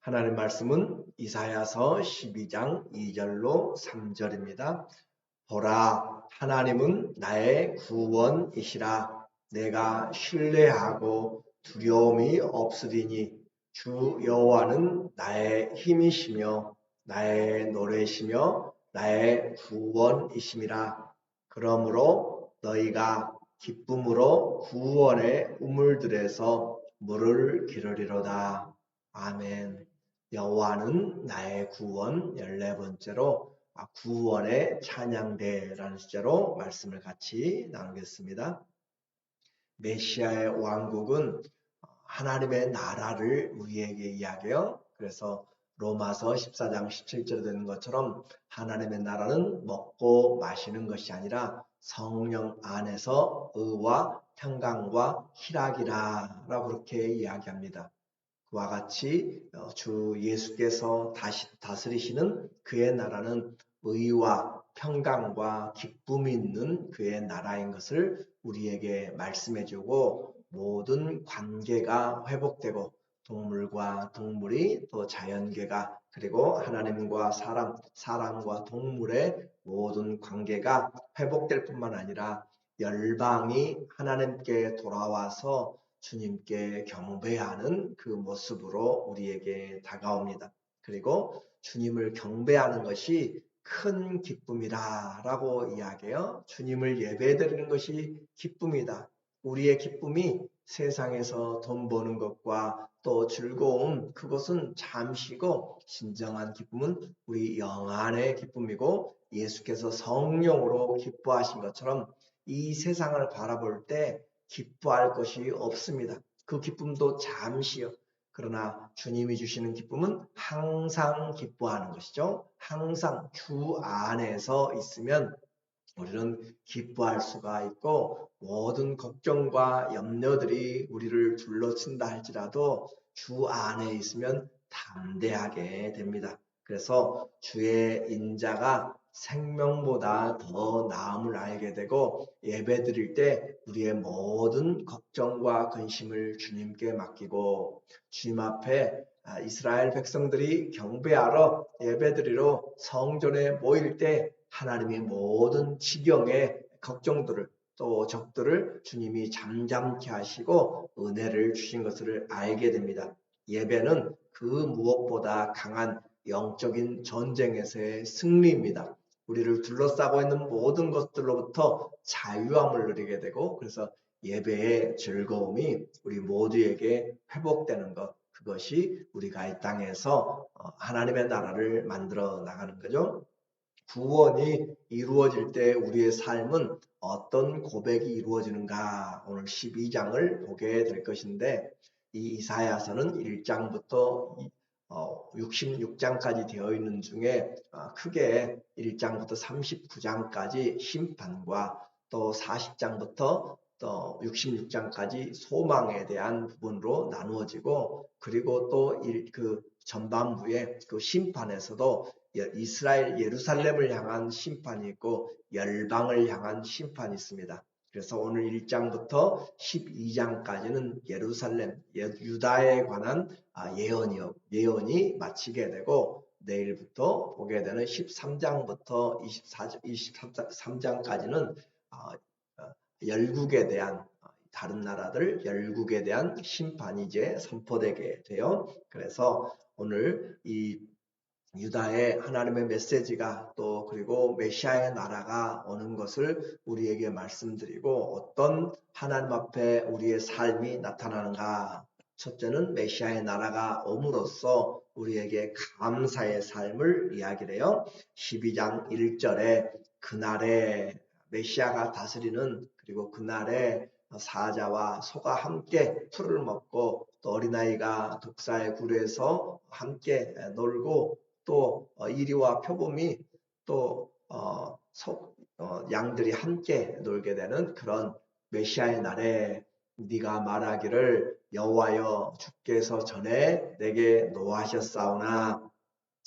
하나님 말씀은 이사야서 12장 2절로 3절입니다. 보라, 하나님은 나의 구원이시라. 내가 신뢰하고 두려움이 없으리니 주 여호와는 나의 힘이시며 나의 노래시며 나의 구원이심이라. 그러므로 너희가 기쁨으로 구원의 우물들에서 물을 기르리로다. 아멘. 여호와는 나의 구원 14번째로 구원의 찬양대라는 주제로 말씀을 같이 나누겠습니다. 메시아의 왕국은 하나님의 나라를 우리에게 이야기해요. 그래서 로마서 14장 17절에 되는 것처럼 하나님의 나라는 먹고 마시는 것이 아니라 성령 안에서 의와 평강과 희락이라 라고 그렇게 이야기합니다. 그와 같이 주 예수께서 다스리시는 그의 나라는 의와 평강과 기쁨이 있는 그의 나라인 것을 우리에게 말씀해주고 모든 관계가 회복되고 동물과 동물이 또 자연계가 그리고 하나님과 사람과 동물의 모든 관계가 회복될 뿐만 아니라 열방이 하나님께 돌아와서 주님께 경배하는 그 모습으로 우리에게 다가옵니다. 그리고 주님을 경배하는 것이 큰 기쁨이다 라고 이야기해요. 주님을 예배드리는 것이 기쁨이다. 우리의 기쁨이 세상에서 돈 버는 것과 또 즐거움, 그것은 잠시고 진정한 기쁨은 우리 영안의 기쁨이고 예수께서 성령으로 기뻐하신 것처럼 이 세상을 바라볼 때 기뻐할 것이 없습니다. 그 기쁨도 잠시요. 그러나 주님이 주시는 기쁨은 항상 기뻐하는 것이죠. 항상 주 안에서 있으면 우리는 기뻐할 수가 있고 모든 걱정과 염려들이 우리를 둘러친다 할지라도 주 안에 있으면 담대하게 됩니다. 그래서 주의 인자가 생명보다 더 나음을 알게 되고 예배드릴 때 우리의 모든 걱정과 근심을 주님께 맡기고 주님 앞에 이스라엘 백성들이 경배하러 예배드리러 성전에 모일 때 하나님이 모든 지경의 걱정들을 또 적들을 주님이 잠잠케 하시고 은혜를 주신 것을 알게 됩니다. 예배는 그 무엇보다 강한 영적인 전쟁에서의 승리입니다. 우리를 둘러싸고 있는 모든 것들로부터 자유함을 누리게 되고 그래서 예배의 즐거움이 우리 모두에게 회복되는 것, 그것이 우리가 이 땅에서 하나님의 나라를 만들어 나가는 거죠. 구원이 이루어질 때 우리의 삶은 어떤 고백이 이루어지는가, 오늘 12장을 보게 될 것인데 이 이사야서는 1장부터 66장까지 되어 있는 중에 크게 1장부터 39장까지 심판과 또 40장부터 또 66장까지 소망에 대한 부분으로 나누어지고 그리고 또 그 전반부의 그 심판에서도 이스라엘 예루살렘을 향한 심판이 있고 열방을 향한 심판이 있습니다. 그래서 오늘 1장부터 12장까지는 예루살렘, 유다에 관한 예언이 마치게 되고 내일부터 보게 되는 13장부터 23장까지는 열국에 대한 다른 나라들 열국에 대한 심판이 이제 선포되게 돼요. 그래서 오늘 이 유다의 하나님의 메시지가 또 그리고 메시아의 나라가 오는 것을 우리에게 말씀드리고 어떤 하나님 앞에 우리의 삶이 나타나는가. 첫째는 메시아의 나라가 옴으로써 우리에게 감사의 삶을 이야기를 해요. 12장 1절에 그날에 메시아가 다스리는 그리고 그날에 사자와 소가 함께 풀을 먹고 또 어린아이가 독사의 굴에서 함께 놀고 또 이리와 표범이 또 양들이 함께 놀게 되는 그런 메시아의 날에 네가 말하기를 여호와여 주께서 전에 내게 노하셨사오나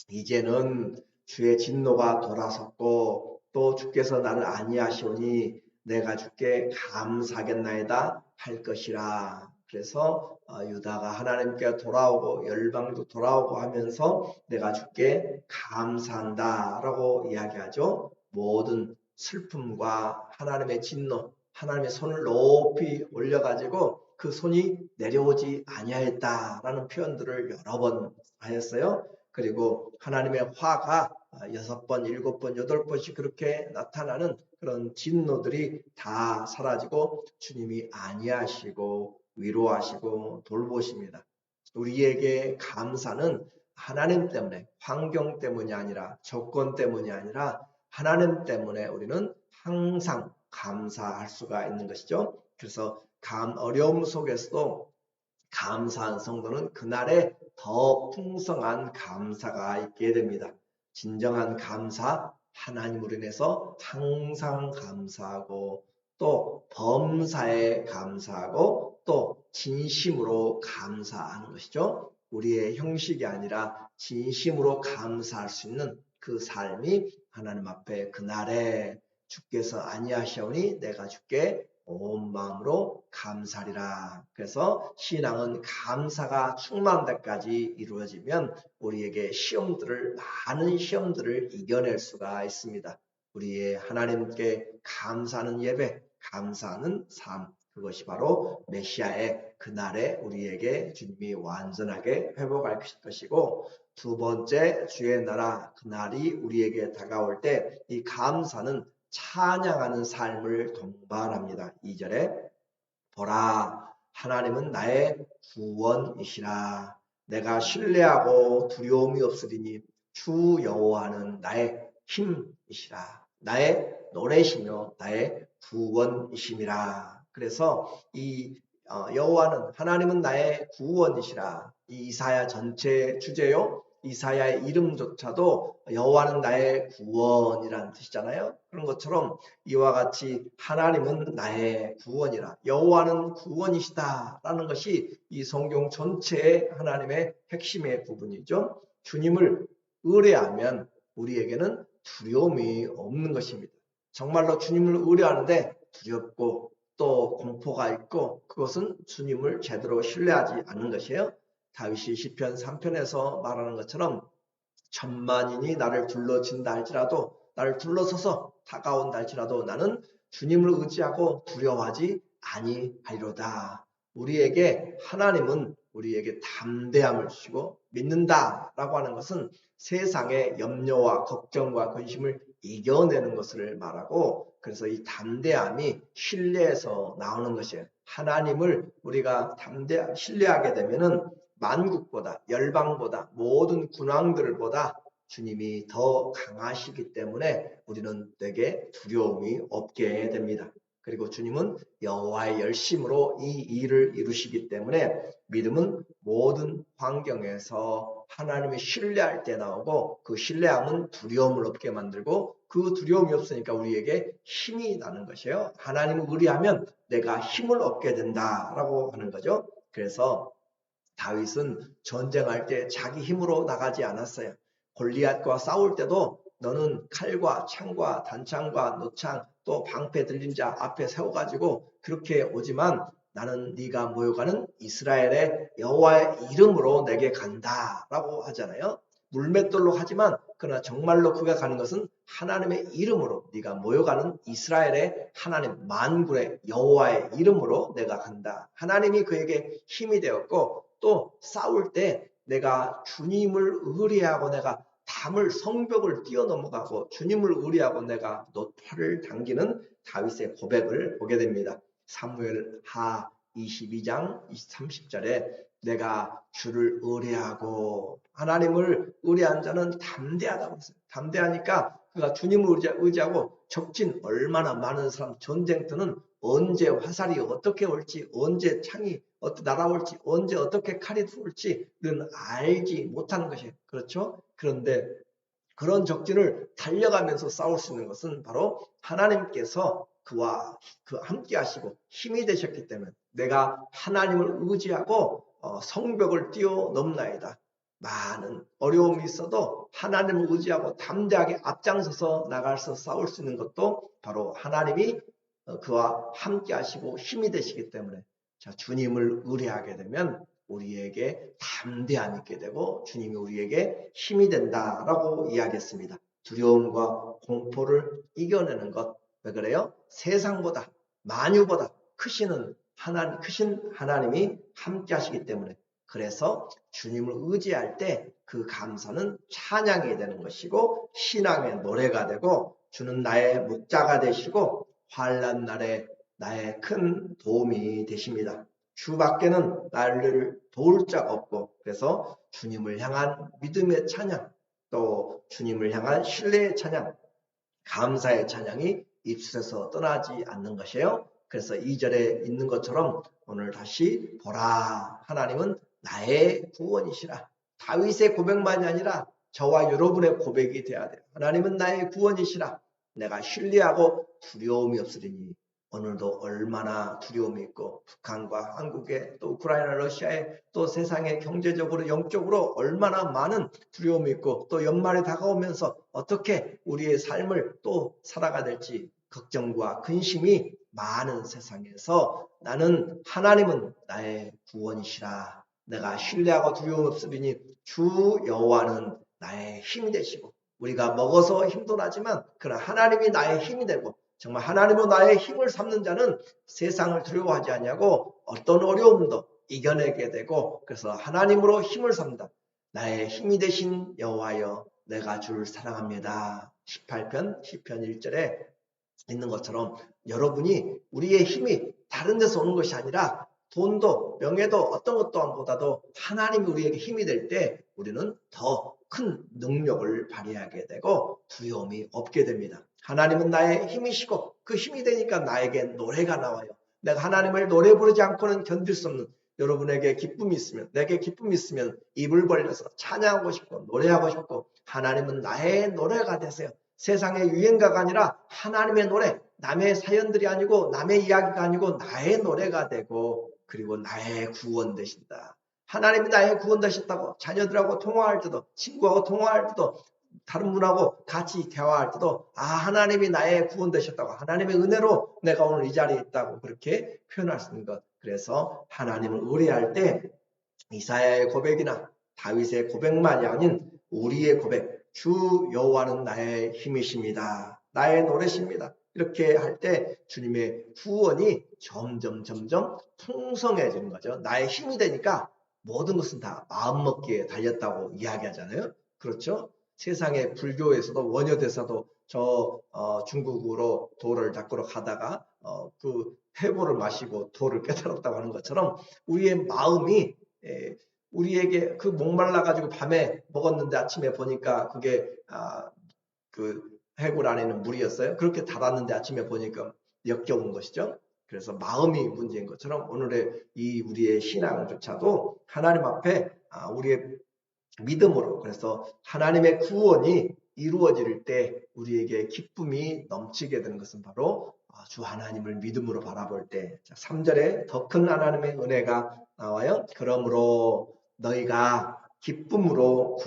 이제는 주의 진노가 돌아섰고 또 주께서 나를 아니하시오니 내가 주께 감사하겠나이다 할 것이라. 그래서 유다가 하나님께 돌아오고 열방도 돌아오고 하면서 내가 주께 감사한다 라고 이야기하죠. 모든 슬픔과 하나님의 진노, 하나님의 손을 높이 올려가지고 그 손이 내려오지 아니하였다라는 표현들을 여러 번 하였어요. 그리고 하나님의 화가 6번, 7번, 8번씩 그렇게 나타나는 그런 진노들이 다 사라지고 주님이 안위하시고 위로하시고 돌보십니다. 우리에게 감사는 하나님 때문에, 환경 때문이 아니라, 조건 때문이 아니라 하나님 때문에 우리는 항상 감사할 수가 있는 것이죠. 그래서 어려움 속에서도 감사한 성도는 그날에 더 풍성한 감사가 있게 됩니다. 진정한 감사, 하나님으로 인해서 항상 감사하고 또 범사에 감사하고 또 진심으로 감사하는 것이죠. 우리의 형식이 아니라 진심으로 감사할 수 있는 그 삶이 하나님 앞에 그날에 주께서 아니하시오니 내가 주께 온 마음으로 감사리라. 그래서 신앙은 감사가 충만한 데까지 이루어지면 우리에게 많은 시험들을 이겨낼 수가 있습니다. 우리의 하나님께 감사하는 예배, 감사하는 삶, 그것이 바로 메시아의 그날에 우리에게 주님이 완전하게 회복할 것이고, 두 번째 주의 나라 그날이 우리에게 다가올 때 이 감사는 찬양하는 삶을 동반합니다. 2절에 보라 하나님은 나의 구원이시라. 내가 신뢰하고 두려움이 없으리니 주 여호와는 나의 힘이시라. 나의 노래시며 나의 구원이심이라. 그래서 이 여호와는 하나님은 나의 구원이시라. 이 이사야 전체 주제요. 이사야의 이름조차도 여호와는 나의 구원이라는 뜻이잖아요. 그런 것처럼 이와 같이 하나님은 나의 구원이라, 여호와는 구원이시다 라는 것이 이 성경 전체의 하나님의 핵심의 부분이죠. 주님을 의뢰하면 우리에게는 두려움이 없는 것입니다. 정말로 주님을 의뢰하는데 두렵고 또 공포가 있고 그것은 주님을 제대로 신뢰하지 않는 것이에요. 다윗이 시편 3편에서 말하는 것처럼 천만인이 나를 둘러친다 할지라도, 나를 둘러서서 다가온다 할지라도 나는 주님을 의지하고 두려워하지 아니하리로다. 우리에게 하나님은 우리에게 담대함을 주시고, 믿는다라고 하는 것은 세상의 염려와 걱정과 근심을 이겨내는 것을 말하고, 그래서 이 담대함이 신뢰에서 나오는 것이에요. 하나님을 우리가 신뢰하게 되면은 만국보다, 열방보다, 모든 군왕들보다 주님이 더 강하시기 때문에 우리는 되게 두려움이 없게 됩니다. 그리고 주님은 여호와의 열심으로 이 일을 이루시기 때문에 믿음은 모든 환경에서 하나님을 신뢰할 때 나오고, 그 신뢰함은 두려움을 없게 만들고, 그 두려움이 없으니까 우리에게 힘이 나는 것이에요. 하나님을 의뢰하면 내가 힘을 얻게 된다라고 하는 거죠. 그래서 다윗은 전쟁할 때 자기 힘으로 나가지 않았어요. 골리앗과 싸울 때도 너는 칼과 창과 단창과 노창 또 방패 들린 자 앞에 세워가지고 그렇게 오지만 나는 네가 모여가는 이스라엘의 여호와의 이름으로 내게 간다라고 하잖아요. 물맷돌로 하지만 그러나 정말로 그가 가는 것은 하나님의 이름으로, 네가 모여가는 이스라엘의 하나님 만군의 여호와의 이름으로 내가 간다. 하나님이 그에게 힘이 되었고, 또 싸울 때 내가 주님을 의뢰하고 내가 성벽을 뛰어넘어가고 주님을 의뢰하고 내가 노타를 당기는 다윗의 고백을 보게 됩니다. 사무엘 하 22장 30절에 내가 주를 의뢰하고, 하나님을 의뢰한 자는 담대하다고 했어요. 담대하니까 그가 주님을 의지하고 적진 얼마나 많은 사람, 전쟁터는 언제 화살이 어떻게 올지, 언제 창이 어떻게 날아올지, 언제 어떻게 칼이 들어올지는 알지 못하는 것이에요. 그렇죠? 그런데 그런 적진을 달려가면서 싸울 수 있는 것은 바로 하나님께서 그와 함께 하시고 힘이 되셨기 때문에, 내가 하나님을 의지하고 성벽을 뛰어넘나이다. 많은 어려움이 있어도 하나님을 의지하고 담대하게 앞장서서 나가서 싸울 수 있는 것도 바로 하나님이 그와 함께 하시고 힘이 되시기 때문에, 자, 주님을 의뢰하게 되면 우리에게 담대함이 있게 되고 주님이 우리에게 힘이 된다라고 이야기했습니다. 두려움과 공포를 이겨내는 것. 왜 그래요? 세상보다 만유보다 크신 하나님이 함께 하시기 때문에. 그래서 주님을 의지할 때 그 감사는 찬양이 되는 것이고 신앙의 노래가 되고 주는 나의 목자가 되시고 환난 날에 나의 큰 도움이 되십니다. 주 밖에는 나를 도울 자가 없고 그래서 주님을 향한 믿음의 찬양 또 주님을 향한 신뢰의 찬양 감사의 찬양이 입술에서 떠나지 않는 것이에요. 그래서 2절에 있는 것처럼 오늘 다시 보라 하나님은 나의 구원이시라. 다윗의 고백만이 아니라 저와 여러분의 고백이 되어야 돼요. 하나님은 나의 구원이시라. 내가 신뢰하고 두려움이 없으리니 오늘도 얼마나 두려움이 있고 북한과 한국에 또 우크라이나 러시아에 또 세상에 경제적으로 영적으로 얼마나 많은 두려움이 있고 또 연말이 다가오면서 어떻게 우리의 삶을 또 살아가야 될지 걱정과 근심이 많은 세상에서 나는 하나님은 나의 구원이시라. 내가 신뢰하고 두려움 없으리니 주 여호와는 나의 힘이 되시고 우리가 먹어서 힘도 나지만 그러나 하나님이 나의 힘이 되고 정말 하나님으로 나의 힘을 삼는 자는 세상을 두려워하지 아니하고 어떤 어려움도 이겨내게 되고 그래서 하나님으로 힘을 삼다. 나의 힘이 되신 여호와여 내가 주를 사랑합니다. 18편 시편 1절에 있는 것처럼 여러분이 우리의 힘이 다른 데서 오는 것이 아니라 돈도 명예도 어떤 것보다도 하나님이 우리에게 힘이 될 때 우리는 더 큰 능력을 발휘하게 되고 두려움이 없게 됩니다. 하나님은 나의 힘이시고 그 힘이 되니까 나에게 노래가 나와요. 내가 하나님을 노래 부르지 않고는 견딜 수 없는 여러분에게 기쁨이 있으면 내게 기쁨이 있으면 입을 벌려서 찬양하고 싶고 노래하고 싶고 하나님은 나의 노래가 되세요. 세상의 유행가가 아니라 하나님의 노래 남의 사연들이 아니고 남의 이야기가 아니고 나의 노래가 되고 그리고 나의 구원 되신다. 하나님이 나의 구원 되셨다고 자녀들하고 통화할 때도 친구하고 통화할 때도 다른 분하고 같이 대화할 때도 하나님이 나의 구원 되셨다고 하나님의 은혜로 내가 오늘 이 자리에 있다고 그렇게 표현할 수 있는 것. 그래서 하나님을 의뢰할 때 이사야의 고백이나 다윗의 고백만이 아닌 우리의 고백 주 여호와는 나의 힘이십니다. 나의 노래십니다. 이렇게 할 때 주님의 구원이 점점 풍성해지는 거죠. 나의 힘이 되니까 모든 것은 다 마음먹기에 달렸다고 이야기하잖아요. 그렇죠? 세상의 불교에서도 원효대사도 중국으로 도를 닦으러 가다가 그 회보를 마시고 도를 깨달았다고 하는 것처럼 우리의 마음이 우리에게 그 목말라 가지고 밤에 먹었는데 아침에 보니까 그게 그 해골 안에는 물이었어요. 그렇게 달았는데 아침에 보니까 역겨운 것이죠. 그래서 마음이 문제인 것처럼 오늘의 이 우리의 신앙조차도 하나님 앞에 우리의 믿음으로 그래서 하나님의 구원이 이루어질 때 우리에게 기쁨이 넘치게 되는 것은 바로 주 하나님을 믿음으로 바라볼 때 3절에 더 큰 하나님의 은혜가 나와요. 그러므로 너희가 기쁨으로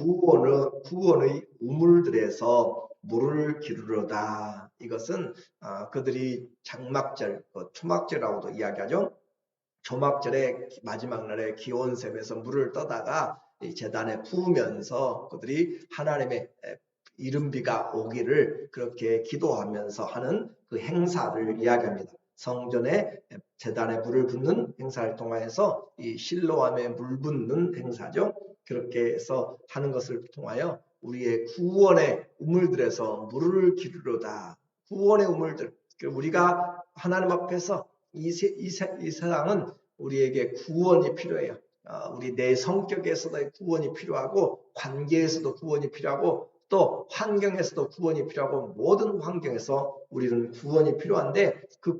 구원의 우물들에서 물을 기르려다. 이것은 그들이 장막절, 초막절이라고도 이야기하죠. 초막절의 마지막 날에 기온샘에서 물을 떠다가 제단에 부으면서 그들이 하나님의 이른비가 오기를 그렇게 기도하면서 하는 그 행사를 이야기합니다. 성전에 제단에 물을 붓는 행사를 통하여서 이 실로암에 물 붓는 행사죠. 그렇게 해서 하는 것을 통하여 우리의 구원의 우물들에서 물을 기르려다. 구원의 우물들. 우리가 하나님 앞에서 이 세상은 우리에게 구원이 필요해요. 우리 내 성격에서도 구원이 필요하고 관계에서도 구원이 필요하고 또 환경에서도 구원이 필요하고 모든 환경에서 우리는 구원이 필요한데 그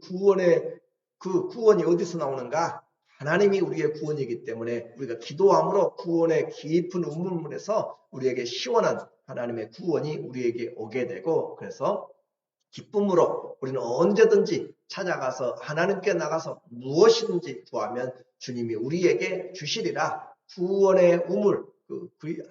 구원이 어디서 나오는가? 하나님이 우리의 구원이기 때문에 우리가 기도함으로 구원의 깊은 우물물에서 우리에게 시원한 하나님의 구원이 우리에게 오게 되고 그래서 기쁨으로 우리는 언제든지 찾아가서 하나님께 나가서 무엇이든지 구하면 주님이 우리에게 주시리라. 구원의 우물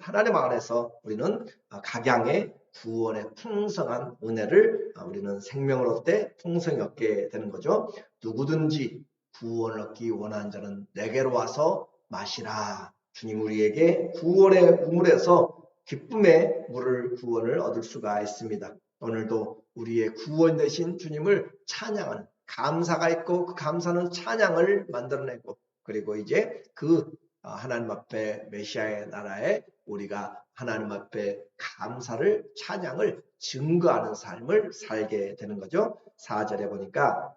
하나님 안에서 우리는 각양의 구원의 풍성한 은혜를 우리는 생명을 얻되 풍성히 얻게 되는 거죠. 누구든지 구원을 얻기 원하는 자는 내게로 와서 마시라. 주님 우리에게 구원의 우물에서 기쁨의 물을 구원을 얻을 수가 있습니다. 오늘도 우리의 구원 되신 주님을 찬양하는 감사가 있고 그 감사는 찬양을 만들어내고 그리고 이제 그 하나님 앞에 메시아의 나라에 우리가 하나님 앞에 감사를 찬양을 증거하는 삶을 살게 되는 거죠. 4절에 보니까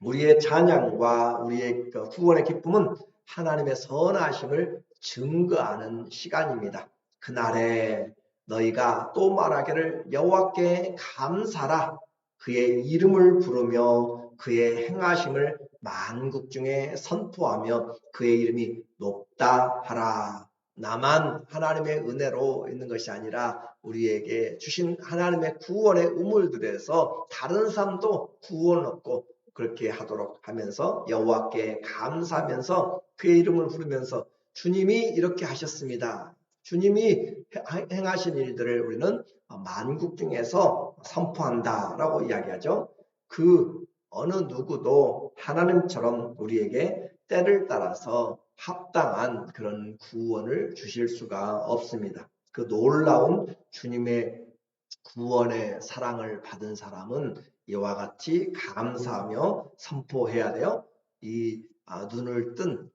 우리의 찬양과 우리의 구원의 기쁨은 하나님의 선하심을 증거하는 시간입니다. 그날에 너희가 또 말하기를 여호와께 감사라. 그의 이름을 부르며 그의 행하심을 만국 중에 선포하며 그의 이름이 높다 하라. 나만 하나님의 은혜로 있는 것이 아니라 우리에게 주신 하나님의 구원의 우물들에서 다른 사람도 구원을 얻고 그렇게 하도록 하면서 여호와께 감사하면서 그의 이름을 부르면서 주님이 이렇게 하셨습니다. 주님이 행하신 일들을 우리는 만국 중에서 선포한다라고 이야기하죠. 그 어느 누구도 하나님처럼 우리에게 때를 따라서 합당한 그런 구원을 주실 수가 없습니다. 그 놀라운 주님의 구원의 사랑을 받은 사람은 이와 같이 감사하며 선포해야 돼요. 이 눈을 뜬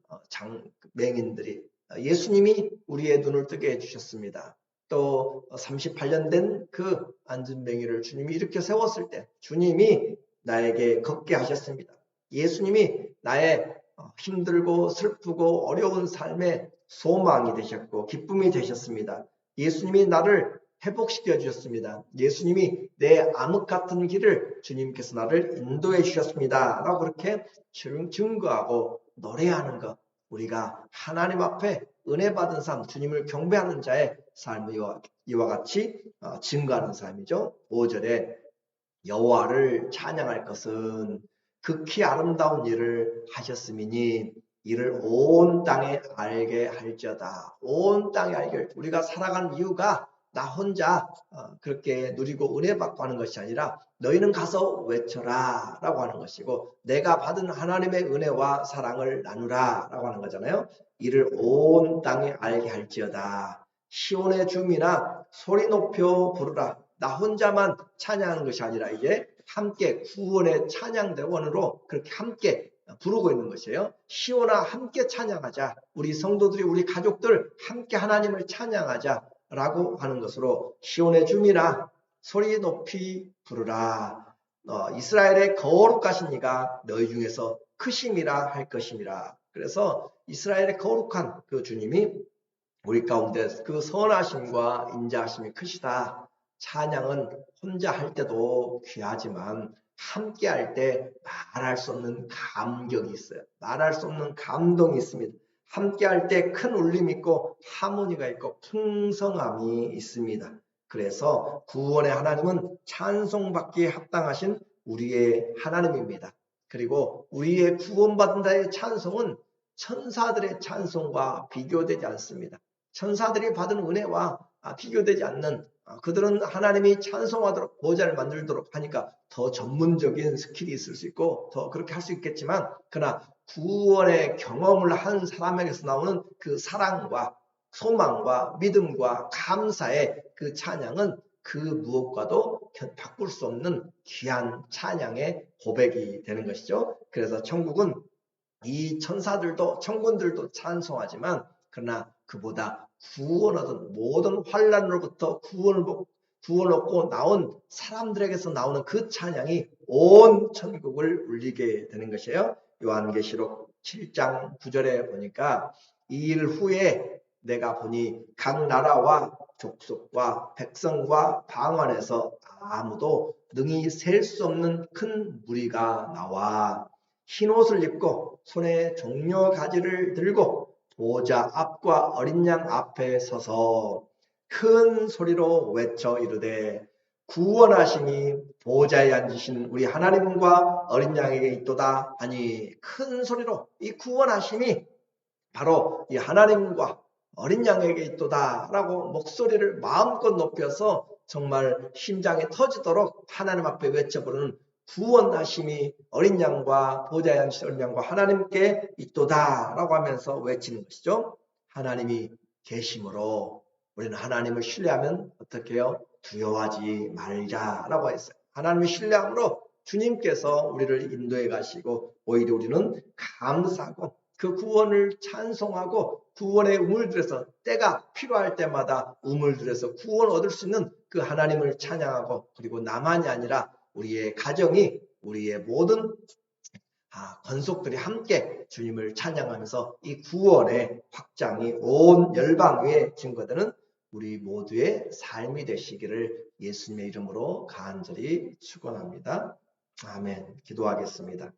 맹인들이 예수님이 우리의 눈을 뜨게 해주셨습니다. 또 38년 된 그 앉은 맹인을 주님이 이렇게 세웠을 때 주님이 나에게 걷게 하셨습니다. 예수님이 나의 힘들고 슬프고 어려운 삶의 소망이 되셨고 기쁨이 되셨습니다. 예수님이 나를 회복시켜 주셨습니다. 예수님이 내 암흑 같은 길을 주님께서 나를 인도해 주셨습니다. 라고 그렇게 증거하고 노래하는 것. 우리가 하나님 앞에 은혜 받은 삶, 주님을 경배하는 자의 삶을 이와 같이 증거하는 삶이죠. 5절에 여호와를 찬양할 것은 극히 아름다운 일을 하셨음이니 이를 온 땅에 알게 할지어다. 온 땅에 알게 우리가 살아가는 이유가 나 혼자 그렇게 누리고 은혜 받고 하는 것이 아니라 너희는 가서 외쳐라 라고 하는 것이고 내가 받은 하나님의 은혜와 사랑을 나누라 라고 하는 거잖아요. 이를 온 땅에 알게 할지어다. 시온의 주민아 소리 높여 부르라. 나 혼자만 찬양하는 것이 아니라 이제 함께 구원의 찬양대원으로 그렇게 함께 부르고 있는 것이에요. 시온아 함께 찬양하자. 우리 성도들이 우리 가족들 함께 하나님을 찬양하자 라고 하는 것으로 시온의 주민아 소리 높이 부르라. 이스라엘의 거룩하신 이가 너희 중에서 크심이라 할 것임이라. 그래서 이스라엘의 거룩한 그 주님이 우리 가운데 그 선하심과 인자하심이 크시다. 찬양은 혼자 할 때도 귀하지만 함께 할 때 말할 수 없는 감격이 있어요. 말할 수 없는 감동이 있습니다. 함께 할 때 큰 울림이 있고 하모니가 있고 풍성함이 있습니다. 그래서 구원의 하나님은 찬송받기에 합당하신 우리의 하나님입니다. 그리고 우리의 구원받은 자의 찬송은 천사들의 찬송과 비교되지 않습니다. 천사들이 받은 은혜와 비교되지 않는 그들은 하나님이 찬송하도록 보좌를 만들도록 하니까 더 전문적인 스킬이 있을 수 있고 더 그렇게 할 수 있겠지만 그러나 구원의 경험을 한 사람에게서 나오는 그 사랑과 소망과 믿음과 감사의 그 찬양은 그 무엇과도 바꿀 수 없는 귀한 찬양의 고백이 되는 것이죠. 그래서 천국은 이 천사들도 천군들도 찬송하지만 그러나 그보다 구원 얻은 모든 환난으로부터 구원을 얻고 나온 사람들에게서 나오는 그 찬양이 온 천국을 울리게 되는 것이에요. 요한계시록 7장 9절에 보니까 이 일 후에 내가 보니 각 나라와 족속과 백성과 방언에서 아무도 능히 셀 수 없는 큰 무리가 나와 흰옷을 입고 손에 종려 가지를 들고 보좌 앞과 어린 양 앞에 서서 큰 소리로 외쳐 이르되 구원하심이 보좌에 앉으신 우리 하나님과 어린 양에게 있도다 하니 큰 소리로 이 구원하심이 바로 이 하나님과 어린 양에게 있도다 라고 목소리를 마음껏 높여서 정말 심장이 터지도록 하나님 앞에 외쳐부르는 구원하심이 어린 양과 보좌의 양식 어린 양과 하나님께 있도다라고 하면서 외치는 것이죠. 하나님이 계심으로 우리는 하나님을 신뢰하면 어떻게 해요? 두려워하지 말자라고 했어요. 하나님을 신뢰함으로 주님께서 우리를 인도해 가시고 오히려 우리는 감사하고 그 구원을 찬송하고 구원의 우물 들여서 때가 필요할 때마다 우물 들여서 구원 얻을 수 있는 그 하나님을 찬양하고 그리고 나만이 아니라 우리의 가정이 우리의 모든 권속들이 함께 주님을 찬양하면서 이 구원의 확장이 온 열방 위에 증거되는 우리 모두의 삶이 되시기를 예수님의 이름으로 간절히 축원합니다. 아멘. 기도하겠습니다.